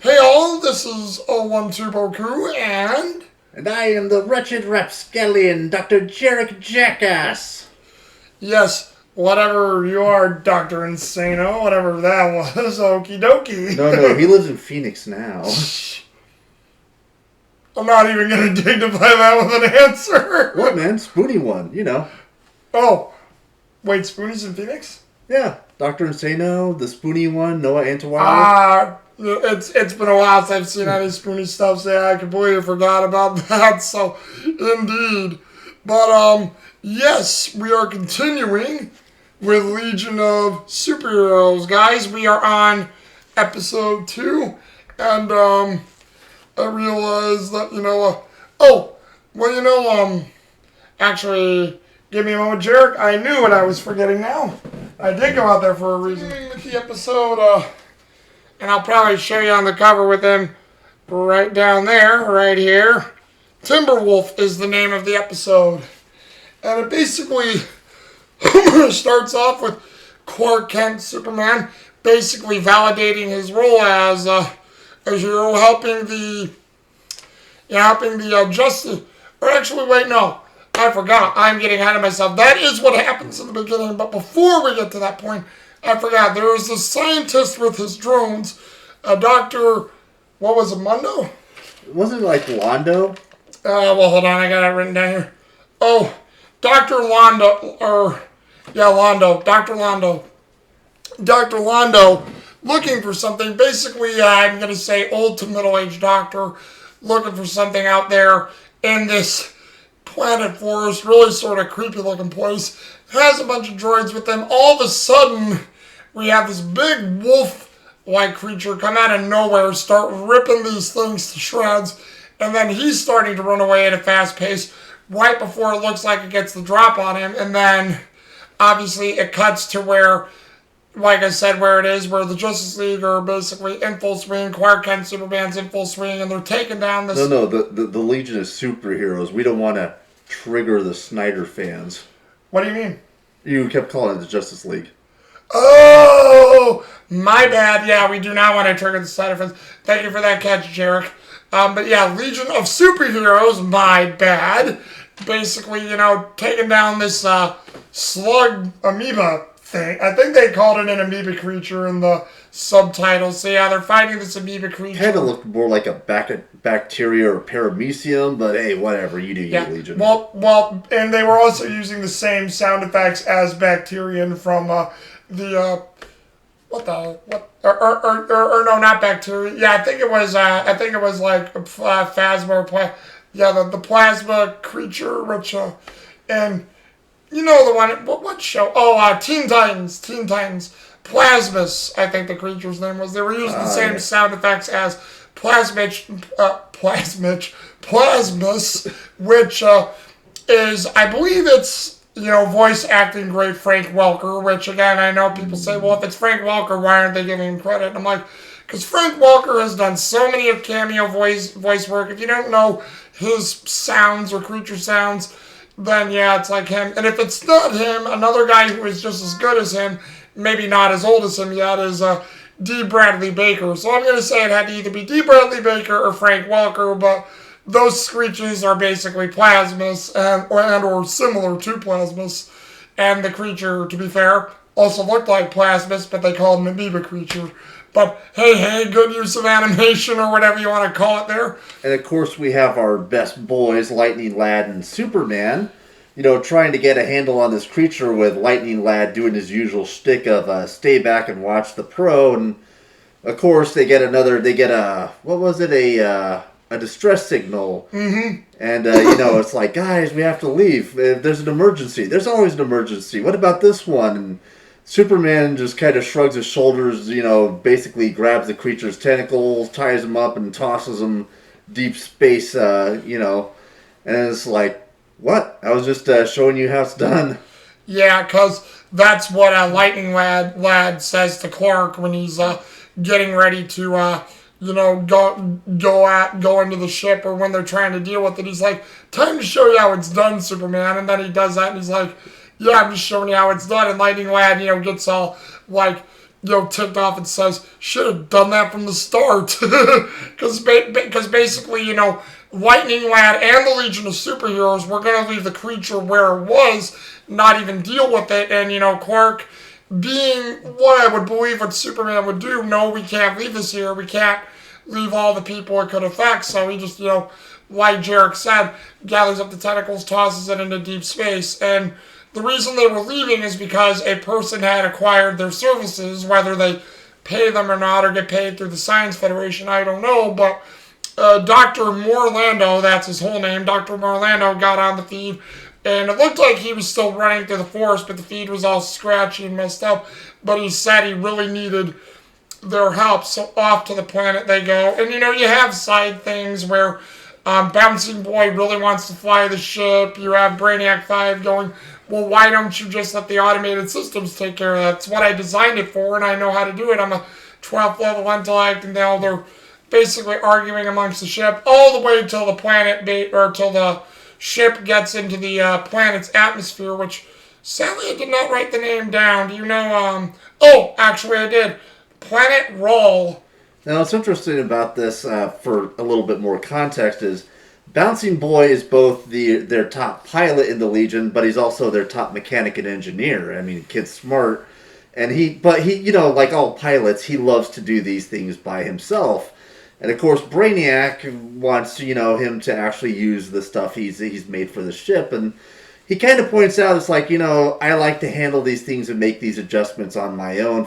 Hey all, this is 012 Boku, and... And I am the wretched rapscallion, Dr. Jarek Jackass. Yes, whatever you are, Dr. Insano, whatever that was, okie dokie. No, he lives in Phoenix now. I'm not even going to dignify that with an answer. What, man? Spoony one, you know. Oh, wait, Spoonie's in Phoenix? Yeah, Dr. Insano, the Spoony one, Noah Antiwilder. It's been a while since I've seen any Spoonie stuff, so yeah, I completely forgot about that, so indeed. But, yes, we are continuing with Legion of Superheroes. Guys, we are on episode 2, and, I realized that, actually, give me a moment, Jarek. I knew what I was forgetting now. I did go out there for a reason. With the episode, and I'll probably show you on the cover with him right down there, right here. Timberwolf is the name of the episode. And it basically starts off with Clark Kent, Superman, basically validating his role as a hero, helping the Justice... Or actually, wait, no. I forgot. I'm getting ahead of myself. That is what happens in the beginning. But before we get to that point, I forgot. There was a scientist with his drones, a Dr. What was it, Mundo? Wasn't it like Londo? Well, hold on. I got it written down here. Oh, Dr. Londo. Londo. Dr. Londo. Dr. Londo looking for something. Basically, I'm going to say old to middle-aged doctor looking for something out there in this planet forest, really sort of creepy looking place. Has a bunch of droids with them. All of a sudden, we have this big wolf-like creature come out of nowhere, start ripping these things to shreds, and then he's starting to run away at a fast pace right before it looks like it gets the drop on him, and then obviously it cuts to where, like I said, where it is, where the Justice League are basically in full swing, Clark Kent, Superman's in full swing, and they're taking down this... No, the Legion of Superheroes. We don't want to trigger the Snyder fans. What do you mean? You kept calling it the Justice League. Oh, my bad. Yeah, we do not want to trigger the Snyder fans. Thank you for that catch, Jarek. But yeah, Legion of Superheroes, my bad. Basically, taking down this slug amoeba thing. I think they called it an amoeba creature in the subtitles. So yeah, they're fighting this amoeba creature. Kind of looked more like a bacteria or paramecium, but hey, whatever. You do you, Legion. Well, and they were also using the same sound effects as Bacterian from no, not Bacteria. Yeah, I think it was like Phasma or the plasma creature, which and you know the one. What show? Oh, Teen Titans. Plasmus, I think the creature's name was. They were using the same sound effects as Plasmus, which is, I believe it's, voice acting great Frank Welker, which again, I know people say, well, if it's Frank Welker, why aren't they giving him credit? And I'm like, because Frank Welker has done so many of cameo voice work. If you don't know his sounds or creature sounds, then yeah, it's like him. And if it's not him, another guy who is just as good as him, maybe not as old as him yet, is D. Bradley Baker. So I'm going to say it had to either be D. Bradley Baker or Frank Welker, but those screeches are basically Plasmus and or similar to Plasmus. And the creature, to be fair, also looked like Plasmus, but they called him an amoeba creature. But hey, good use of animation or whatever you want to call it there. And of course we have our best boys, Lightning Lad and Superman, trying to get a handle on this creature with Lightning Lad doing his usual shtick of stay back and watch the pro. And of course they get a distress signal. Mm-hmm. And, it's like, guys, we have to leave. There's an emergency. There's always an emergency. What about this one? And Superman just kind of shrugs his shoulders, basically grabs the creature's tentacles, ties him up, and tosses him deep space, and it's like, what? I was just showing you how it's done. Yeah, because that's what Lightning Lad says to Clark when he's getting ready to, go into the ship, or when they're trying to deal with it. He's like, time to show you how it's done, Superman. And then he does that, and he's like, yeah, I'm just showing you how it's done. And Lightning Lad, gets all like, ticked off and says, should have done that from the start. Because basically, Lightning Lad and the Legion of Superheroes were going to leave the creature where it was, not even deal with it. And, Clark, being what I would believe what Superman would do, no, we can't leave this here. We can't leave all the people it could affect. So he just, like Jarek said, gathers up the tentacles, tosses it into deep space. And the reason they were leaving is because a person had acquired their services, whether they pay them or not, or get paid through the Science Federation, I don't know. But Dr. Morlando, that's his whole name, Dr. Morlando got on the feed, and it looked like he was still running through the forest, but the feed was all scratchy and messed up. But he said he really needed their help, so off to the planet they go. And, you have side things where Bouncing Boy really wants to fly the ship. You have Brainiac 5 going, well, why don't you just let the automated systems take care of that? That's what I designed it for, and I know how to do it. I'm a 12th level intellect, and now they're basically arguing amongst the ship all the way till the till the ship gets into the planet's atmosphere, which sadly I did not write the name down. Do you know? Actually I did. Planet Roll. Now, what's interesting about this, for a little bit more context, is Bouncing Boy is both their top pilot in the Legion, but he's also their top mechanic and engineer. I mean, kid's smart, and he, like all pilots, he loves to do these things by himself. And of course, Brainiac wants, him to actually use the stuff he's made for the ship, and he kind of points out, it's like, I like to handle these things and make these adjustments on my own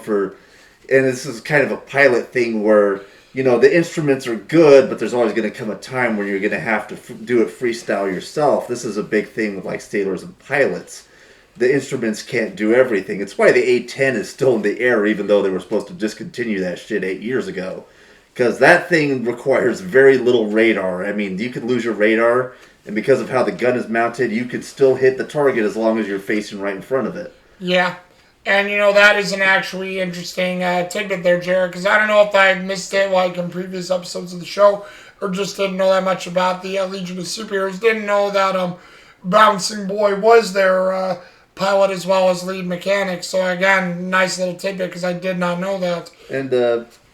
and this is kind of a pilot thing where, the instruments are good, but there's always going to come a time where you're going to have to do it freestyle yourself. This is a big thing with like sailors and pilots. The instruments can't do everything. It's why the A-10 is still in the air, even though they were supposed to discontinue that shit 8 years ago. Because that thing requires very little radar. I mean, you could lose your radar, and because of how the gun is mounted, you could still hit the target as long as you're facing right in front of it. Yeah. And, that is an actually interesting tidbit there, Jared, because I don't know if I missed it like in previous episodes of the show or just didn't know that much about the Legion of Superheroes. Didn't know that Bouncing Boy was their pilot as well as lead mechanic. So, again, nice little tidbit because I did not know that. And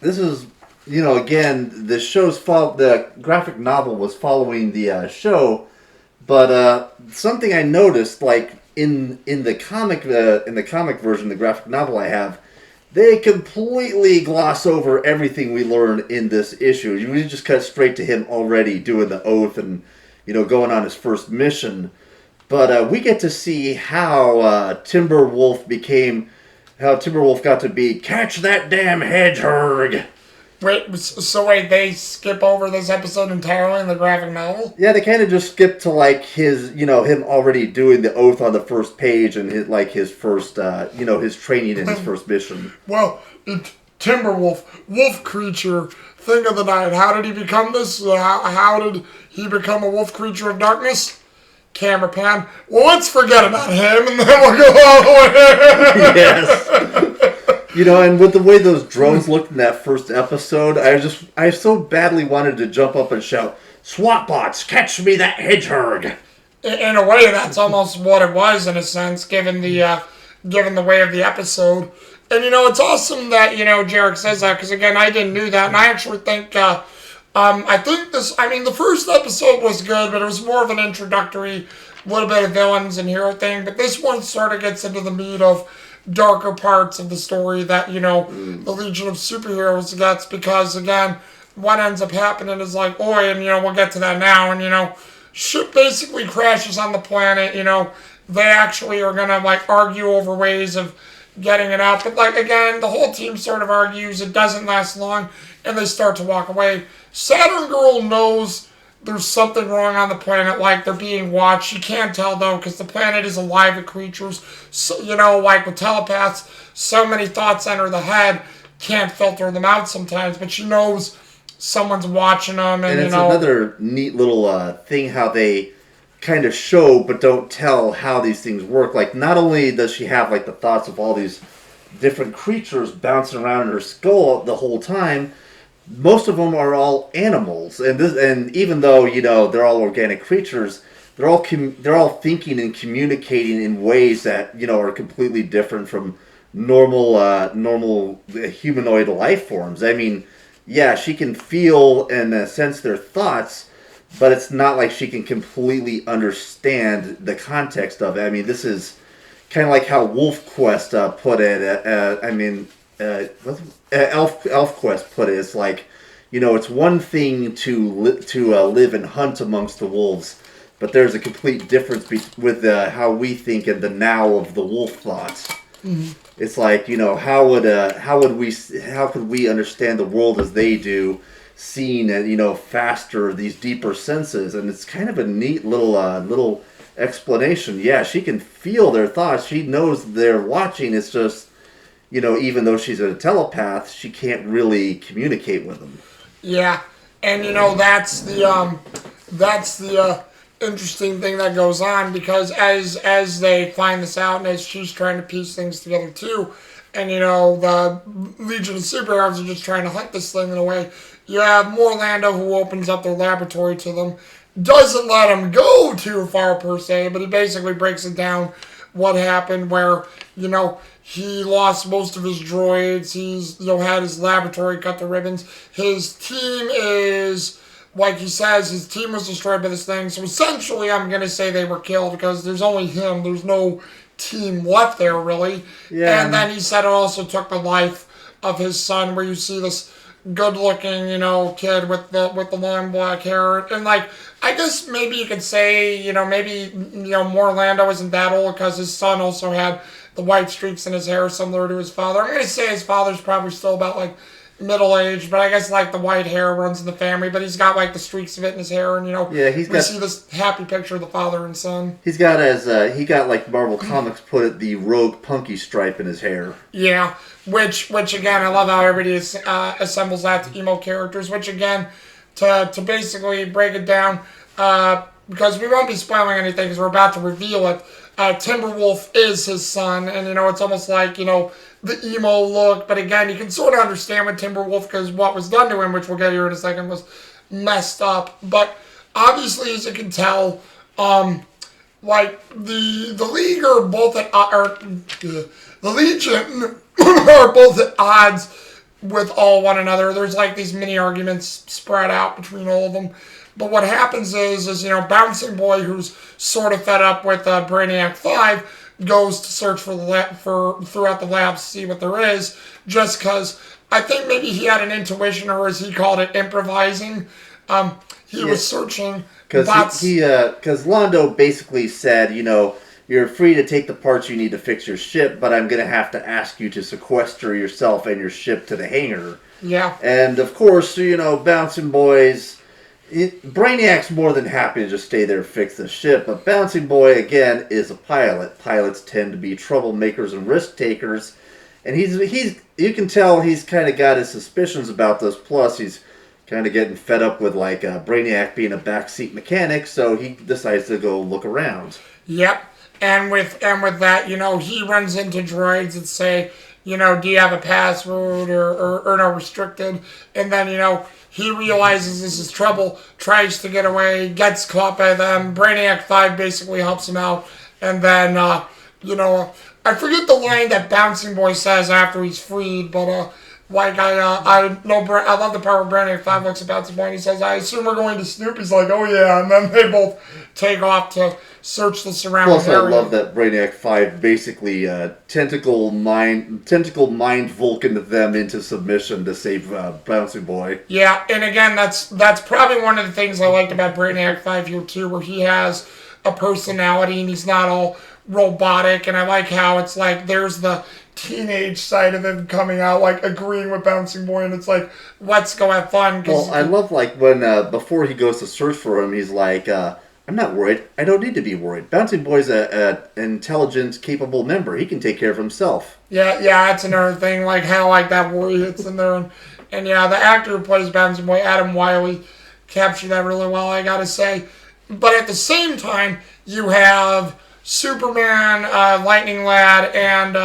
this is, again, the graphic novel was following the show, but something I noticed, like, in the comic version, the graphic novel I have, they completely gloss over everything we learn in this issue. We just cut straight to him already doing the oath and going on his first mission. But we get to see how Timberwolf got to be catch that damn hedgehog. Wait, they skip over this episode entirely in the graphic novel? Yeah, they kind of just skip to like his, him already doing the oath on the first page and his first, his training in his first mission. Well, Timberwolf, wolf creature, thing of the night. How did he become this? How did he become a wolf creature of darkness? Camera pan. Well, let's forget about him and then we'll go all the way. Yes. And with the way those drones looked in that first episode, I so badly wanted to jump up and shout, "SWAT bots, catch me that hedgehog!" In a way, that's almost what it was, in a sense, given the way of the episode. And, it's awesome that, Jarek says that, because, again, I didn't know that, and I actually think, the first episode was good, but it was more of an introductory, little bit of villains and hero thing, but this one sort of gets into the meat of darker parts of the story that, the Legion of Superheroes gets, because, again, what ends up happening is like, and, we'll get to that now, and, ship basically crashes on the planet, they actually are gonna, like, argue over ways of getting it out, but, like, again, the whole team sort of argues, it doesn't last long, and they start to walk away. Saturn Girl knows there's something wrong on the planet, like they're being watched. She can't tell, though, because the planet is alive with creatures. So, like with telepaths, so many thoughts enter the head, can't filter them out sometimes, but she knows someone's watching them. And it's another neat little thing how they kind of show but don't tell how these things work. Like, not only does she have, like, the thoughts of all these different creatures bouncing around in her skull the whole time, most of them are all animals, and even though they're all organic creatures, they're all thinking and communicating in ways that are completely different from normal humanoid life forms. I mean, yeah, she can feel and sense their thoughts, but it's not like she can completely understand the context of it. I mean, this is kind of like how Wolf Quest put it. Elf Quest put it. It's like, it's one thing to live and hunt amongst the wolves, but there's a complete difference with how we think in the now of the wolf thoughts. Mm-hmm. It's like, how could we understand the world as they do, seeing it, faster, these deeper senses, and it's kind of a neat little explanation. Yeah, she can feel their thoughts. She knows they're watching. It's just, even though she's a telepath, she can't really communicate with them. Yeah, and that's the interesting thing that goes on, because as they find this out and as she's trying to piece things together too, and the Legion of Superheroes are just trying to hunt this thing in a way. You have Morlando, who opens up their laboratory to them, doesn't let them go too far per se, but he basically breaks it down what happened, where he lost most of his droids. He's had his laboratory cut to ribbons. His team is, like he says, his team was destroyed by this thing. So essentially, I'm gonna say they were killed, because there's only him. There's no team left there, really. Yeah. And then he said it also took the life of his son, where you see this good-looking, kid with the long black hair, and like, I guess maybe you could say, maybe Morlando isn't that old, because his son also had the white streaks in his hair, similar to his father. I'm gonna say his father's probably still about like middle age, but I guess like the white hair runs in the family. But he's got like the streaks of it in his hair, and we see this happy picture of the father and son. He's got like Marvel Comics put it, the rogue punky stripe in his hair. Yeah, which again, I love how everybody assembles that to emo characters. Which again, to basically break it down, because we won't be spoiling anything because we're about to reveal it. Timberwolf is his son, and it's almost like the emo look, but again, you can sort of understand with Timberwolf, because what was done to him, which we'll get here in a second, was messed up. But obviously, as you can tell, like the League are both at the Legion are both at odds with all one another. There's like these mini arguments spread out between all of them. But what happens is Bouncing Boy, who's sort of fed up with Brainiac 5, goes to search for throughout the labs to see what there is, just because I think maybe he had an intuition, or as he called it, improvising. He was searching. Because Londo basically said, you're free to take the parts you need to fix your ship, but I'm going to have to ask you to sequester yourself and your ship to the hangar. Yeah. And of course, Bouncing Boy's... Brainiac's more than happy to just stay there and fix the ship, but Bouncing Boy, again, is a pilot. Pilots tend to be troublemakers and risk takers, and you can tell he's kind of got his suspicions about this, plus he's kind of getting fed up with, like, Brainiac being a backseat mechanic, so he decides to go look around. Yep, and with that, he runs into droids that say, do you have a password or no, restricted, and then, he realizes this is trouble, tries to get away, gets caught by them. Brainiac 5 basically helps him out. And then, I forget the line that Bouncing Boy says after he's freed, but, I love the part where Brainiac 5 looks at Bouncing Boy and he says, I assume we're going to Snoop. He's like, oh yeah. And then they both take off to search the surrounding area. Plus, I love that Brainiac 5 basically tentacle mind Vulcaned them into submission to save Bouncing Boy. Yeah, and again, that's probably one of the things I liked about Brainiac 5 here too, where he has a personality and he's not all robotic. And I like how it's like there's the teenage side of him coming out, like agreeing with Bouncing Boy, and it's like, let's go have fun. Well, I love like when before he goes to search for him, he's like, I'm not worried. I don't need to be worried. Bouncing Boy's an intelligent, capable member. He can take care of himself. Yeah, that's another thing, like how like that worry hits in there, and yeah, the actor who plays Bouncing Boy, Adam Wiley, captured that really well, I gotta say. But at the same time, you have Superman, Lightning Lad, and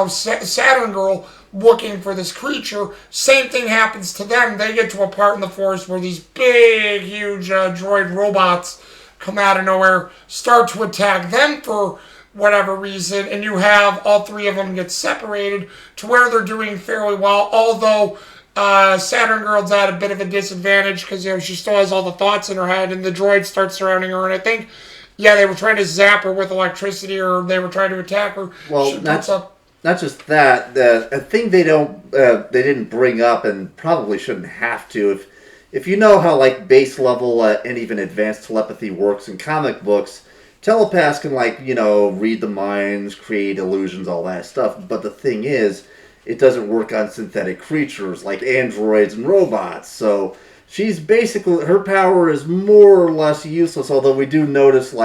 Saturn Girl looking for this creature. Same thing happens to them. They get to a part in the forest where these big, huge droid robots come out of nowhere, start to attack them for whatever reason, and you have all three of them get separated to where they're doing fairly well, although Saturn Girl's at a bit of a disadvantage because, she still has all the thoughts in her head, and the droids start surrounding her, and I think, they were trying to zap her with electricity, or they were trying to attack her. Well, not just that. A thing they didn't bring up, and probably shouldn't have to. If you know how like base level and even advanced telepathy works in comic books, telepaths can read the minds, create illusions, all that stuff. But the thing is, it doesn't work on synthetic creatures like androids and robots. So she's basically, her power is more or less useless. Although we do notice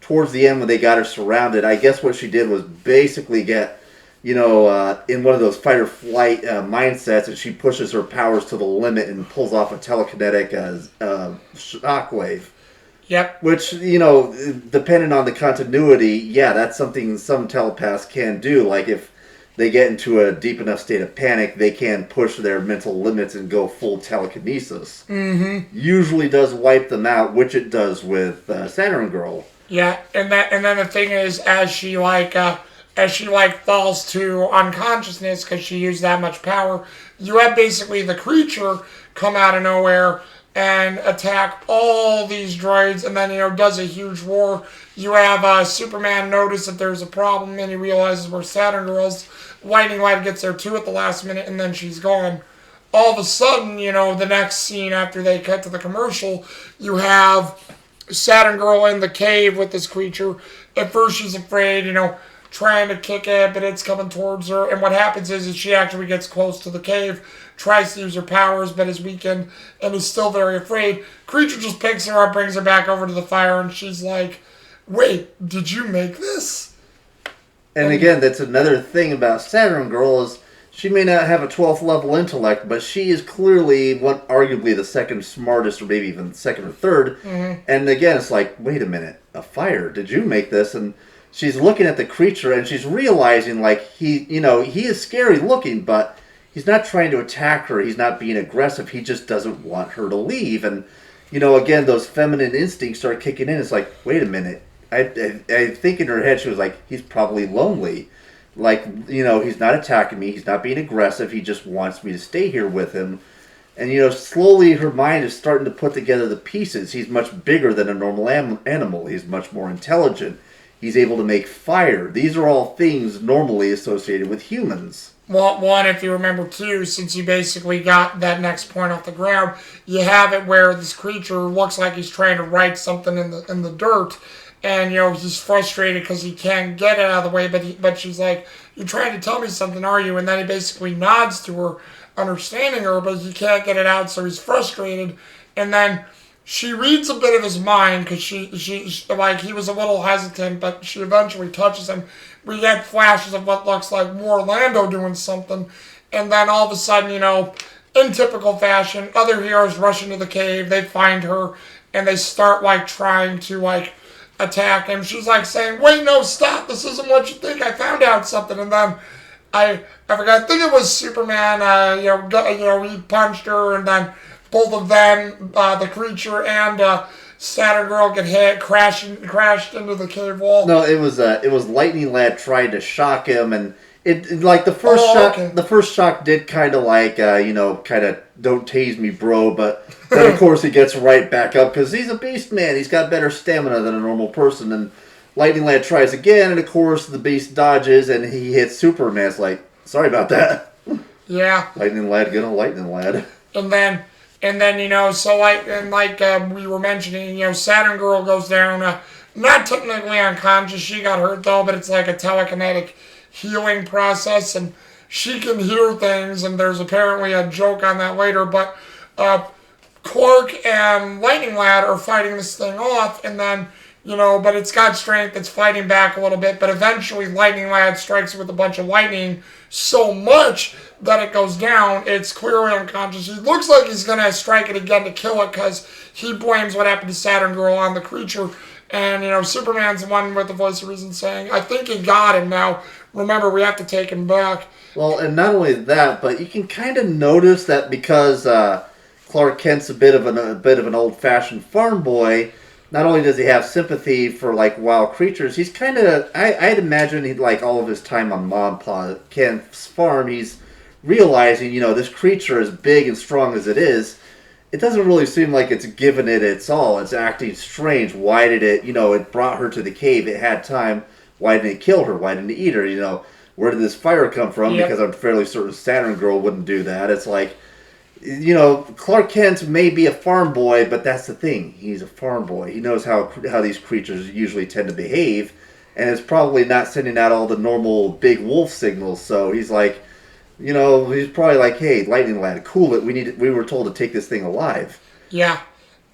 towards the end when they got her surrounded, I guess what she did was basically get in one of those fight or flight mindsets, and she pushes her powers to the limit and pulls off a telekinetic shockwave. Yep. Which, depending on the continuity, that's something some telepaths can do. Like if they get into a deep enough state of panic, they can push their mental limits and go full telekinesis. Mm-hmm. Usually does wipe them out, which it does with Saturn Girl. Yeah, and then the thing is, as she falls to unconsciousness because she used that much power, you have basically the creature come out of nowhere and attack all these droids, and then does a huge war. You have Superman notice that there's a problem, and he realizes where Saturn Girl's. Lightning Lad gets there too at the last minute, and then she's gone. All of a sudden, the next scene after they cut to the commercial, you have Saturn Girl in the cave with this creature. At first she's afraid, trying to kick it, but it's coming towards her. And what happens is she actually gets close to the cave, tries to use her powers, but is weakened and is still very afraid. Creature just picks her up, brings her back over to the fire, and she's like, "Wait, did you make this?" And again, that's another thing about Saturn Girl is she may not have a 12th level intellect, but she is clearly arguably the second smartest, or maybe even second or third. Mm-hmm. And again, it's like, wait a minute, a fire? Did you make this? And she's looking at the creature, and she's realizing he is scary looking, but he's not trying to attack her. He's not being aggressive. He just doesn't want her to leave. And again, those feminine instincts start kicking in. It's like, wait a minute. I think in her head she was like, he's probably lonely. He's not attacking me. He's not being aggressive. He just wants me to stay here with him. And, slowly her mind is starting to put together the pieces. He's much bigger than a normal animal. He's much more intelligent. He's able to make fire. These are all things normally associated with humans. Well, one, if you remember, too, since you basically got that next point off the ground, you have it where this creature looks like he's trying to write something in the dirt. And, he's frustrated because he can't get it out of the way, but she's like, "You're trying to tell me something, are you?" And then he basically nods to her, understanding her, but he can't get it out, so he's frustrated. And then she reads a bit of his mind because she he was a little hesitant, but she eventually touches him. We get flashes of what looks like more Orlando doing something. And then all of a sudden, in typical fashion, other heroes rush into the cave, they find her, and they start, trying to, attack him. She's saying, "Wait, no, stop, this isn't what you think, I found out something." And then I forgot, I think it was Superman, he punched her, and then both of them, the creature and Saturn Girl get hit, crashed into the cave wall. No, it was Lightning Lad tried to shock him, and the first shock did kind of "Don't tase me, bro," but then of course he gets right back up because he's a beast man. He's got better stamina than a normal person, and Lightning Lad tries again, and of course the beast dodges and he hits Superman. It's like, sorry about that. Yeah. Lightning Lad gonna Lightning Lad. And then we were mentioning, Saturn Girl goes down, not technically unconscious. She got hurt though, but it's like a telekinetic healing process, and she can hear things, and there's apparently a joke on that later, but Clark and Lightning Lad are fighting this thing off, and then, but it's got strength, it's fighting back a little bit, but eventually Lightning Lad strikes it with a bunch of lightning so much that it goes down. It's clearly unconscious. He looks like he's going to strike it again to kill it because he blames what happened to Saturn Girl on the creature. And, Superman's the one with the voice of reason saying, "I think you got him now. Remember, we have to take him back." Well, and not only that, but you can kind of notice that because Clark Kent's a bit of an old-fashioned farm boy, not only does he have sympathy for like wild creatures, he's kind of I'd imagine he like all of his time on Mom Pa Kent's farm, he's realizing this creature as big and strong as it is, it doesn't really seem like it's given it its all. It's acting strange. Why did it? It brought her to the cave. It had time. Why didn't it kill her? Why didn't it eat her? Where did this fire come from? Yep. Because I'm fairly certain Saturn Girl wouldn't do that. It's like, Clark Kent may be a farm boy, but that's the thing. He's a farm boy. He knows how these creatures usually tend to behave, and it's probably not sending out all the normal big wolf signals. So he's like, he's probably like, hey, Lightning Lad, cool it. We were told to take this thing alive. Yeah,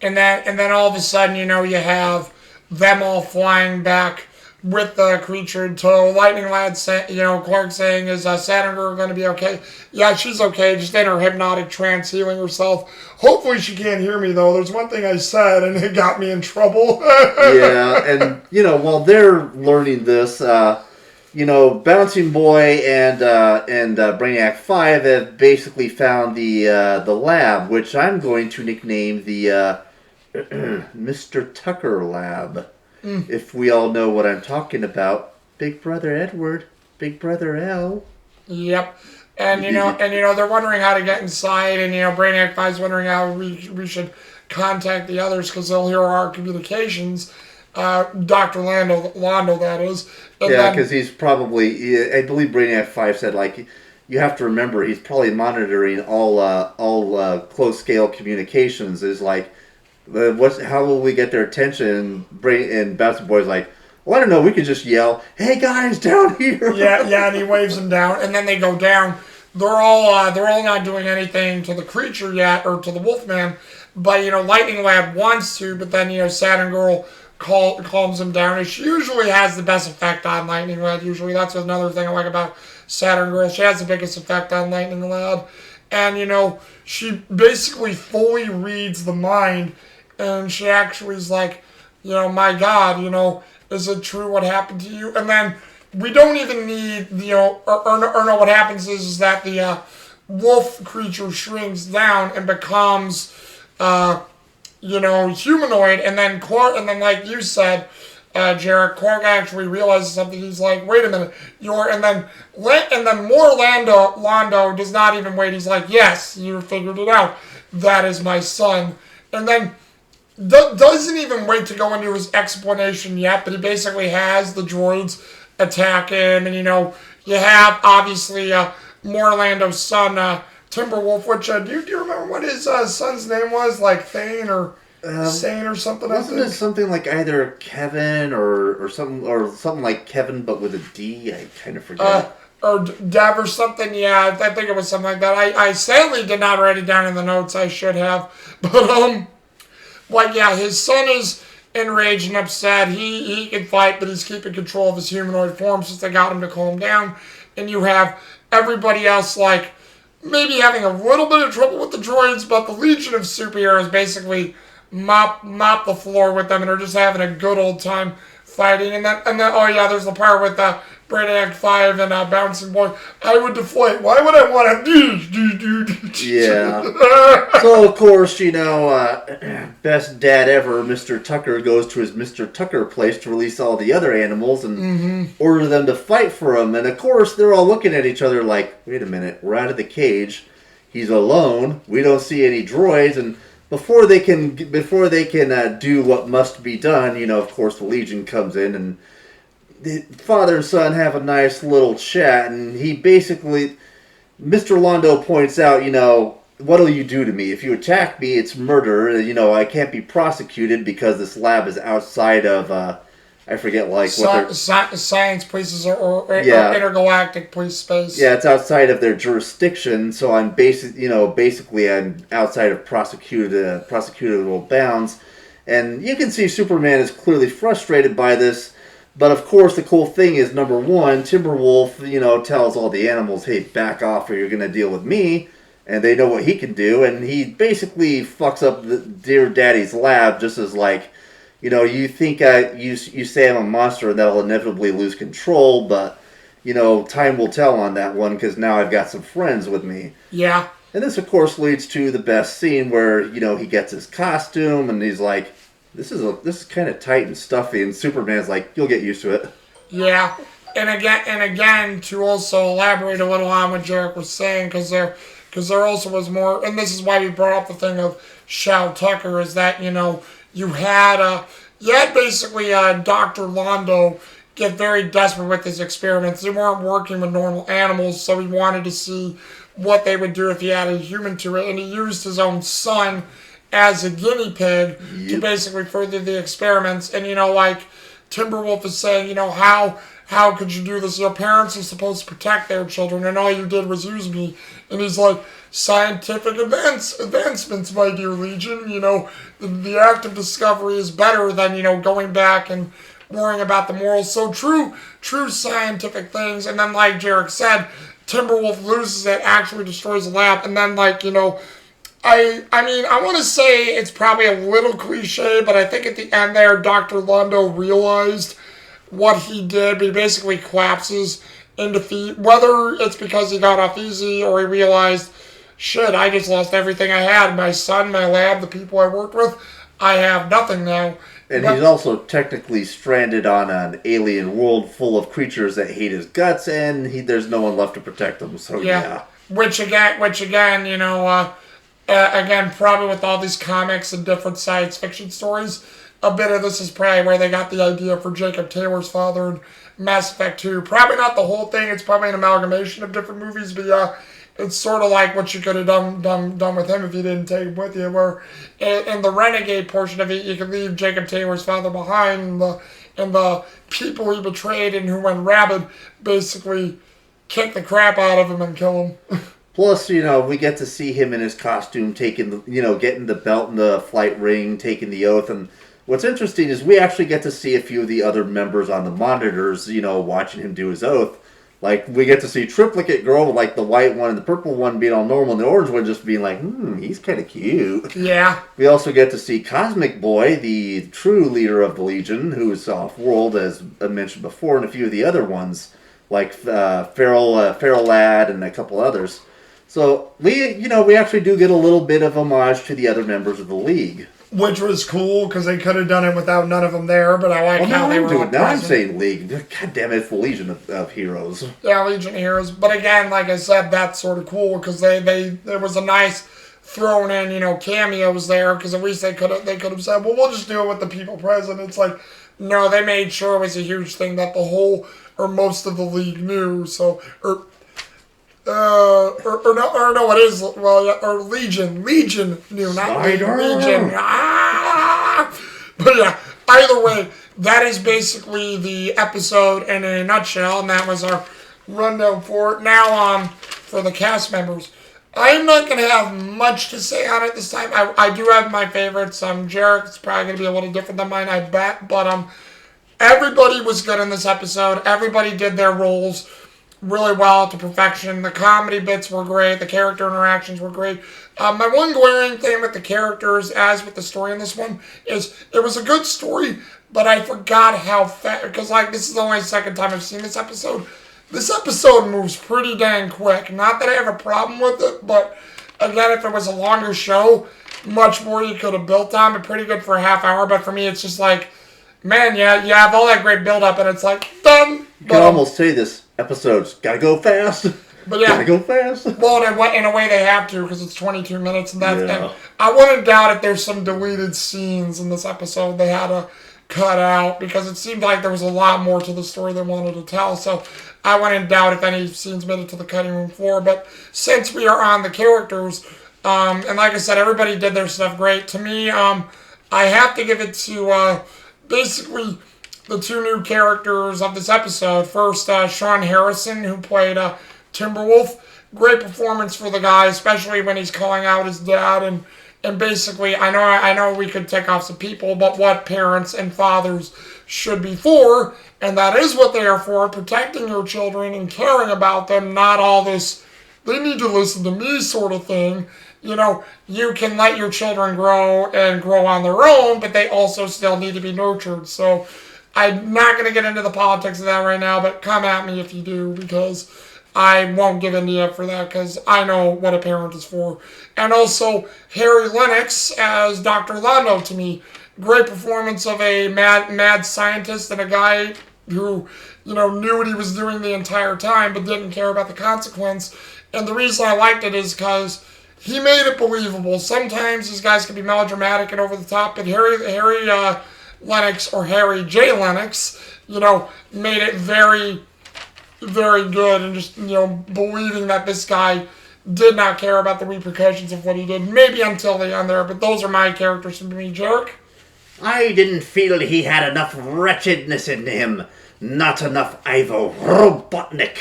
and then all of a sudden, you have them all flying back with the creature until Lightning Lad, Clark saying, "Is Saturn Girl going to be okay?" Yeah, she's okay, just in her hypnotic trance, healing herself. Hopefully, she can't hear me though. There's one thing I said, and it got me in trouble. Yeah, and while they're learning this, Bouncing Boy and Brainiac 5 have basically found the lab, which I'm going to nickname the Mr. Tucker Lab. If we all know what I'm talking about, Big Brother Edward, Big Brother L. Yep. And they're wondering how to get inside, and Brainiac 5's wondering how we should contact the others because they'll hear our communications. Dr. Londo, that is. And yeah, because he's probably, I believe Brainiac 5 said, like, you have to remember, he's probably monitoring all close-scale communications. Is like, how will we get their attention? And Bouncing Boy's like, well, I don't know, we could just yell, hey guys, down here. Yeah, and he waves them down, and then they go down. They're all not doing anything to the creature yet, or to the Wolfman, but, Lightning Lad wants to, but then, Saturn Girl calms him down. And she usually has the best effect on Lightning Lad, usually. That's another thing I like about Saturn Girl. She has the biggest effect on Lightning Lad. And, she basically fully reads the mind, and she actually is like, my God, is it true what happened to you? And then we don't even need, or no, what happens is that the wolf creature shrinks down and becomes, humanoid. And then Clark, and then like you said, Jarek, Clark actually realizes something. He's like, wait a minute, and then more Londo does not even wait. He's like, yes, you figured it out. That is my son. And then doesn't even wait to go into his explanation yet, but he basically has the droids attack him, and you have obviously Lando's son, Timberwolf, which do you remember what his son's name was? Like Thane or Sane or something? Wasn't it something like either Kevin or something like Kevin but with a D? I kind of forget. Or Dev or something. Yeah, I think it was something like that. I sadly did not write it down in the notes. I should have, but yeah, his son is enraged and upset. He can fight, but he's keeping control of his humanoid form since they got him to calm down. And you have everybody else like maybe having a little bit of trouble with the droids, but the Legion of Superheroes basically mop the floor with them and are just having a good old time fighting. And then oh yeah, there's the part with Brainiac 5 and Bouncing Boy. I would deflate. Why would I want to? Yeah. So, of course, best dad ever, Mr. Tucker, goes to his Mr. Tucker place to release all the other animals and order them to fight for him. And, of course, they're all looking at each other like, wait a minute, we're out of the cage. He's alone. We don't see any droids. And before they can do what must be done, of course, the Legion comes in and the father and son have a nice little chat, and he basically, Mr. Londo points out, what'll you do to me? If you attack me, it's murder. I can't be prosecuted because this lab is outside of, I forget, like, science places or intergalactic police space. Yeah, it's outside of their jurisdiction, so I'm basically I'm outside of prosecutable bounds. And you can see Superman is clearly frustrated by this. But of course, the cool thing is, number one, Timberwolf, tells all the animals, hey, back off or you're going to deal with me. And they know what he can do. And he basically fucks up the Dear Daddy's lab just as like, you think you say I'm a monster and that'll inevitably lose control. But, time will tell on that one because now I've got some friends with me. Yeah. And this, of course, leads to the best scene where, he gets his costume and he's like, This is kind of tight and stuffy, and Superman's like, you'll get used to it. Yeah, and again, to also elaborate a little on what Jarek was saying, because there also was more, and this is why we brought up the thing of Shao Tucker, is that you had basically Dr. Londo get very desperate with his experiments. They weren't working with normal animals, so he wanted to see what they would do if he added a human to it, and he used his own son as a guinea pig to basically further the experiments. And like Timberwolf is saying, how could you do this? Your parents are supposed to protect their children, and all you did was use me. And he's like, scientific advancements, my dear Legion. The act of discovery is better than going back and worrying about the morals. So true scientific things. And then, like Jarek said, Timberwolf loses it, actually destroys the lab, and then I want to say it's probably a little cliche, but I think at the end there, Dr. Londo realized what he did. But he basically collapses in defeat, whether it's because he got off easy or he realized, shit, I just lost everything I had. My son, my lab, the people I worked with, I have nothing now. And he's also technically stranded on an alien world full of creatures that hate his guts, and there's no one left to protect him. So yeah. Which again, again, probably with all these comics and different science fiction stories, a bit of this is probably where they got the idea for Jacob Taylor's father in Mass Effect 2. Probably not the whole thing. It's probably an amalgamation of different movies, but yeah, it's sort of like what you could have done with him if you didn't take him with you. Where in the Renegade portion of it, you could leave Jacob Taylor's father behind, and the people he betrayed and who went rabid basically kick the crap out of him and kill him. Plus, we get to see him in his costume, taking getting the belt and the flight ring, taking the oath. And what's interesting is we actually get to see a few of the other members on the monitors, watching him do his oath. Like, we get to see Triplicate Girl, like the white one and the purple one being all normal, and the orange one just being like, he's kind of cute. Yeah. We also get to see Cosmic Boy, the true leader of the Legion, who is off-world, as I mentioned before, and a few of the other ones, like Feral Lad and a couple others. So, we actually do get a little bit of homage to the other members of the League. Which was cool, because they could have done it without none of them there, but I like how they were all now I'm saying League. God damn it, it's the Legion of Heroes. Yeah, Legion of Heroes. But again, like I said, that's sort of cool, because there was a nice thrown in, cameos there, because at least they could have said, well, we'll just do it with the people present. It's like, no, they made sure it was a huge thing that the whole, or most of the League knew, no, it is, or Legion knew, not Legion. But yeah, either way, that is basically the episode in a nutshell, and that was our rundown for it. Now, for the cast members, I'm not going to have much to say on it this time. I do have my favorites. Jarek's probably going to be a little different than mine, I bet, but everybody was good in this episode. Everybody did their roles really well to perfection. The comedy bits were great. The character interactions were great. My one glaring thing with the characters, as with the story in this one, is it was a good story, but I forgot how fast, because this is the only second time I've seen this episode. This episode moves pretty dang quick. Not that I have a problem with it, but again, if it was a longer show, much more you could have built on, but pretty good for a half hour. But for me, it's just like, man, yeah, you have all that great build up, and it's like, done. You can almost say this episode's gotta go fast. But yeah, gotta go fast. Well, in a way they have to, because it's 22 minutes, and and I wouldn't doubt if there's some deleted scenes in this episode they had to cut out, because it seemed like there was a lot more to the story they wanted to tell. So I wouldn't doubt if any scenes made it to the cutting room floor. But since we are on the characters, and like I said, everybody did their stuff great. To me, I have to give it to basically the two new characters of this episode. First, Sean Harrison, who played Timberwolf. Great performance for the guy, especially when he's calling out his dad and basically, I know we could take off some people, but what parents and fathers should be for, and that is what they are for, protecting your children and caring about them, not all this, they need to listen to me sort of thing. You can let your children grow and grow on their own, but they also still need to be nurtured. So I'm not going to get into the politics of that right now, but come at me if you do, because I won't give in to you for that, because I know what a parent is for. And also, Harry Lennox as Dr. Londo, to me, great performance of a mad scientist and a guy who, knew what he was doing the entire time but didn't care about the consequence. And the reason I liked it is because he made it believable. Sometimes these guys can be melodramatic and over the top, but Harry Lennox, or Harry J. Lennox, made it very, very good, and just, believing that this guy did not care about the repercussions of what he did, maybe until the end there, but those are my characters for me, Jarek. I didn't feel he had enough wretchedness in him. Not enough Ivo Robotnik.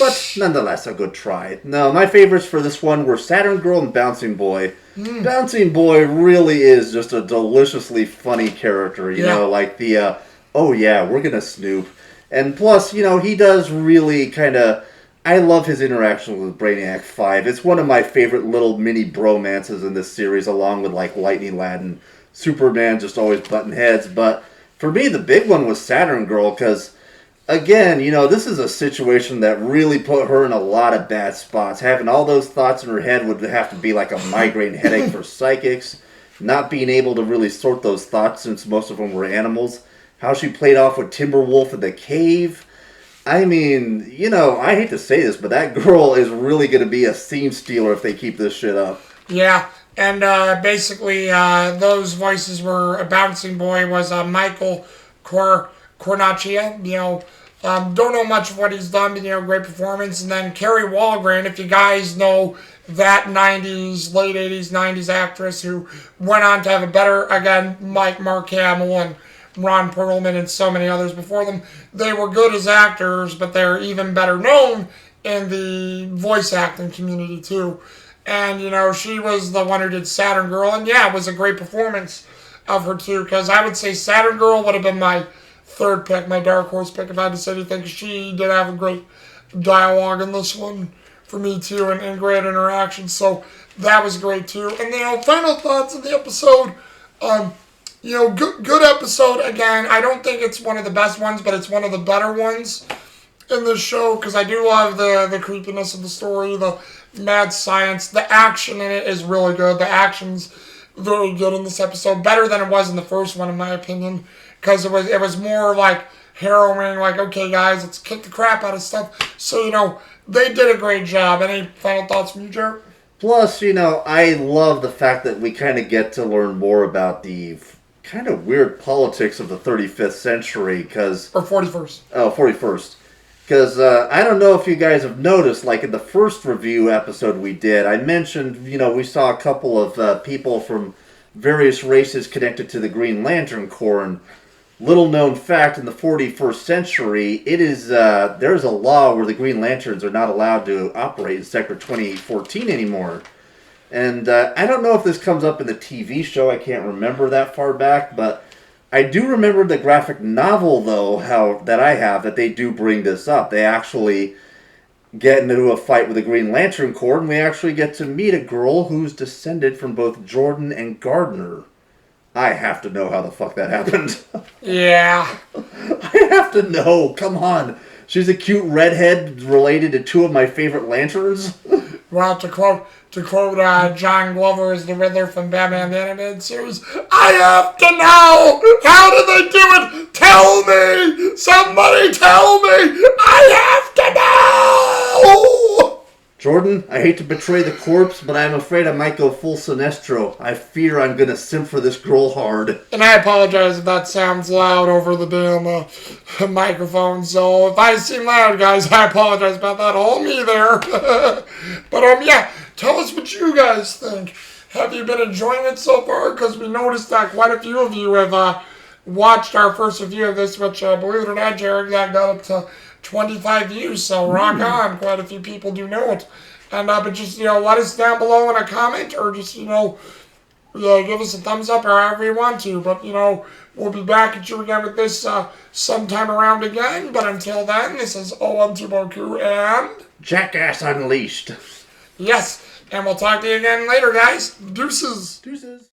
But nonetheless, a good try. No, my favorites for this one were Saturn Girl and Bouncing Boy. Bouncing Boy really is just a deliciously funny character, you know, like the, oh yeah, we're gonna snoop. And plus, he does really kind of... I love his interaction with Brainiac 5. It's one of my favorite little mini bromances in this series, along with, like, Lightning Lad and Superman just always button heads. But for me, the big one was Saturn Girl, because, again, this is a situation that really put her in a lot of bad spots. Having all those thoughts in her head would have to be like a migraine headache for psychics. Not being able to really sort those thoughts, since most of them were animals. How she played off with Timberwolf in the cave. I mean, I hate to say this, but that girl is really going to be a scene stealer if they keep this shit up. Yeah, and basically those voices were, Bouncing Boy was Michael Cornacchia, don't know much of what he's done, but, great performance. And then Carrie Walgren, if you guys know that late 80s, 90s actress who went on to have a better, again, like Mark Hamill and Ron Perlman and so many others before them. They were good as actors, but they're even better known in the voice acting community too. And, she was the one who did Saturn Girl, and yeah, it was a great performance of her too, because I would say Saturn Girl would have been my third pick, my dark horse pick, if I had to say anything, because she did have a great dialogue in this one for me too, and great interaction, so that was great too. And, final thoughts of the episode, good episode. Again, I don't think it's one of the best ones, but it's one of the better ones in this show, because I do love the creepiness of the story, the mad science. The action in it is really good. The action's very good in this episode. Better than it was in the first one, in my opinion, because it was more like harrowing, like, okay, guys, let's kick the crap out of stuff. So, they did a great job. Any final thoughts from you, Jared? Plus, I love the fact that we kind of get to learn more about the kind of weird politics of the 35th century, because... Or 41st. Oh, 41st. Because I don't know if you guys have noticed, like in the first review episode we did, I mentioned, we saw a couple of people from various races connected to the Green Lantern Corps, and little known fact, in the 41st century, it is, there's a law where the Green Lanterns are not allowed to operate in Sector 2814 anymore. And I don't know if this comes up in the TV show. I can't remember that far back, but I do remember the graphic novel, though, that they do bring this up. They actually get into a fight with the Green Lantern Corps, and we actually get to meet a girl who's descended from both Jordan and Gardner. I have to know how the fuck that happened. Yeah. I have to know. Come on. She's a cute redhead related to two of my favorite lanterns. Well, to quote John Glover as the Riddler from Batman the Animated Series, I have to know! How did they do it? Tell me! Somebody tell me! I have to know! Jordan, I hate to betray the corpse, but I'm afraid I might go full Sinestro. I fear I'm gonna simp for this girl hard. And I apologize if that sounds loud over the damn microphone, so if I seem loud, guys, I apologize about that. All me there. But, yeah, tell us what you guys think. Have you been enjoying it so far? Because we noticed that quite a few of you have watched our first review of this, which, believe it or not, Jared, that got up to 25 views, so rock on. Quite a few people do know it. And, but just, let us down below in a comment, or just, give us a thumbs up or however you want to. But, we'll be back at you again with this sometime around again. But until then, this is Owen Tuboku and... Jackass Unleashed. Yes, and we'll talk to you again later, guys. Deuces. Deuces.